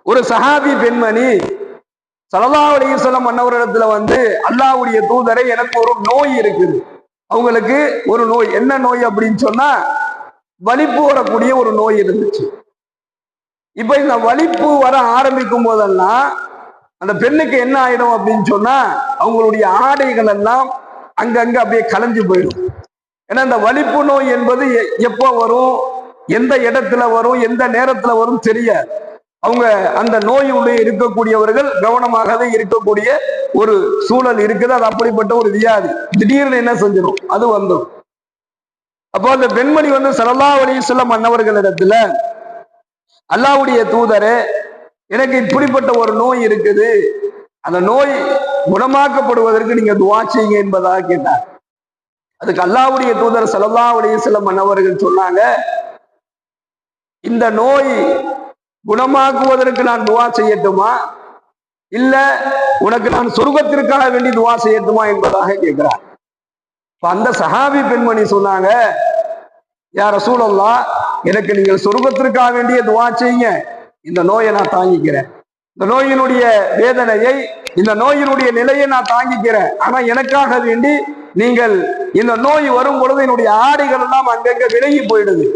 ஒரு சஹாபி பெண்மணி ஸல்லல்லாஹு அலைஹி வஸல்லம் அன்னவரிடத்துல வந்து, அல்லாஹ்வுடைய தூதரை, எனக்கு ஒரு நோய் இருக்குது. அவங்களுக்கு ஒரு நோய், என்ன நோய் அப்படின்னு சொன்னா வலிப்பு வரக்கூடிய ஒரு நோய் இருந்துச்சு. இப்ப இந்த வலிப்பு வர ஆரம்பிக்கும் போதெல்லாம் அந்த பெண்ணுக்கு என்ன ஆயிடும் அப்படின்னு சொன்னா, அவங்களுடைய ஆடைகள் எல்லாம் அங்கங்க அப்படியே கலைஞ்சு போயிடும். ஏன்னா இந்த வலிப்பு நோய் என்பது எப்போ வரும், எந்த இடத்துல வரும், எந்த நேரத்துல வரும் தெரியாது. அவங்க அந்த நோயுடைய இருக்கக்கூடியவர்கள் கவனமாகவே இருக்கக்கூடிய ஒரு சூழல் இருக்குது. அது அப்படிப்பட்ட ஒரு வியாதி. திடீர்னு என்ன செஞ்சிடும், அது வந்துடும். அப்போ அந்த பெண்மணி வந்து ஸல்லல்லாஹு அலைஹி வஸல்லம் அன்னவர்களிடத்துல, அல்லாஹ்வுடைய தூதரே, எனக்கு இப்படிப்பட்ட ஒரு நோய் இருக்குது, அந்த நோய் குணமாக்கப்படுவதற்கு நீங்க துஆ செய்யுங்க என்பதாக கேட்டார். அதுக்கு அல்லாஹ்வுடைய தூதர் ஸல்லல்லாஹு அலைஹி வஸல்லம் அன்னவர்கள் சொன்னாங்க, இந்த நோய் குணமாக்குவதற்கு நான் துஆ செய்யட்டுமா, இல்ல உனக்கு நான் சொர்க்கத்திற்காக வேண்டி துஆ செய்யட்டுமா என்பதாக கேட்கிறார். அந்த சஹாபி பெண்மணி சொன்னாங்க, யா ரசூலல்லாஹ், எனக்கு நீங்கள் சொர்க்கத்திற்காக வேண்டிய துஆ செய்யுங்க, இந்த நோயை நான் தாங்கிக்கிறேன், இந்த நோயினுடைய வேதனையை, இந்த நோயினுடைய நிலையை நான் தாங்கிக்கிறேன். ஆனா எனக்காக வேண்டி நீங்கள், இந்த நோய் வரும் பொழுது என்னுடைய ஆடைகள் எல்லாம் அங்கங்க விலகி போயிடுது,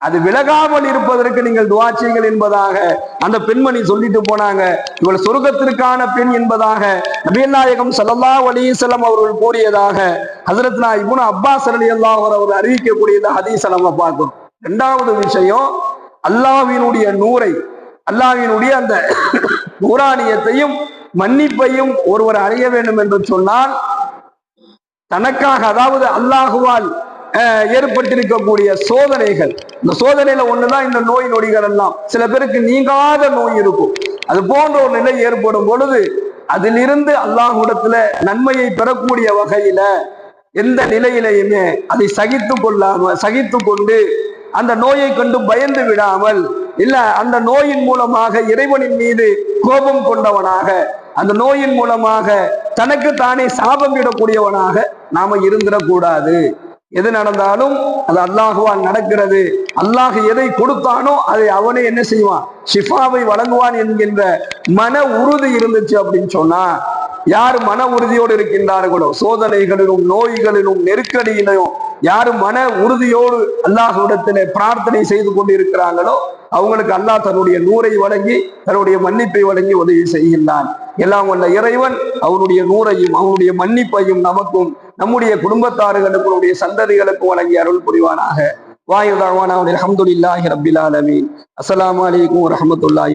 அது விலகாமல் இருப்பதற்கு நீங்கள் துஆ செய்யுங்கள் என்பதாக அந்த பெண்மணி சொல்லிட்டு போனாங்க. இவள் சொர்க்கத்திற்கான பெண் என்பதாக நபிகள் நாயகம் ஸல்லல்லாஹு அலைஹி வஸல்லம் அவர்கள் கூறியதாக ஹஜ்ரத்னா இப்னு அப்பாஸ் ரலியல்லாஹு அன்ஹு அவர்கள் அறிவிக்கக்கூடியத ஹதீஸை நம்ம பார்க்கிறோம். இரண்டாவது விஷயம், அல்லாஹ்வினுடைய நூரை, அல்லாஹ்வினுடைய அந்த நூரானியத்தையும் மன்னிப்பையும் ஒருவர் அடைய வேண்டும் என்று சொன்னால், தனக்காக, அதாவது அல்லாஹுவால் ஏற்பட்டிருக்கக்கூடிய சோதனைகள், இந்த சோதனையில ஒண்ணுதான் இந்த நோய் நொடிகள் எல்லாம். சில பேருக்கு நீங்காத நோய் இருக்கும். அது போன்ற ஒரு நிலை ஏற்படும் பொழுது அதிலிருந்து அல்லாஹ்விடத்துல நன்மையை பெறக்கூடிய வகையில எந்த நிலையிலையுமே அதை சகித்து கொண்டு அந்த நோயை கொண்டு பயந்து விடாமல், இல்ல அந்த நோயின் மூலமாக இறைவனின் மீது கோபம் கொண்டவனாக, அந்த நோயின் மூலமாக தனக்கு தானே சாபம் விடக்கூடியவனாக நாம இருந்திடக்கூடாது. எது நடந்தாலும் அது அல்லாஹுவால் நடக்கிறது. அல்லாஹ் எதை கொடுத்தானோ அதை அவனே என்ன செய்வான், ஷிஃபாவை வழங்குவான் என்கின்ற மன உறுதி இருந்துச்சு அப்படின்னு சொன்னா, யார் மன உறுதியோடு இருக்கின்றார்களோ, சோதனைகளிலும் நோய்களிலும் நெருக்கடியிலும் யாரு மன உறுதியோடு அல்லாஹ்விடத்திலே பிரார்த்தனை செய்து கொண்டு இருக்கிறாங்களோ, அவங்களுக்கு அல்லாஹ் தன்னுடைய நூரை வழங்கி தன்னுடைய மன்னிப்பை வழங்கி உதவி செய்கின்றான். எல்லாம் வல்ல இறைவன் அவனுடைய நூரையும் அவனுடைய மன்னிப்பையும் நமக்கும் நம்முடைய குடும்பத்தார்களுக்கும் நம்முடைய சந்ததிகளுக்கும் வழங்கி அருள் புரிவானாக. வாயுதாவான அல்ஹம்துலில்லாஹி ரப்பில் ஆலமீன். அஸ்ஸலாமு அலைக்கும் வரஹ்மத்துல்லாஹி.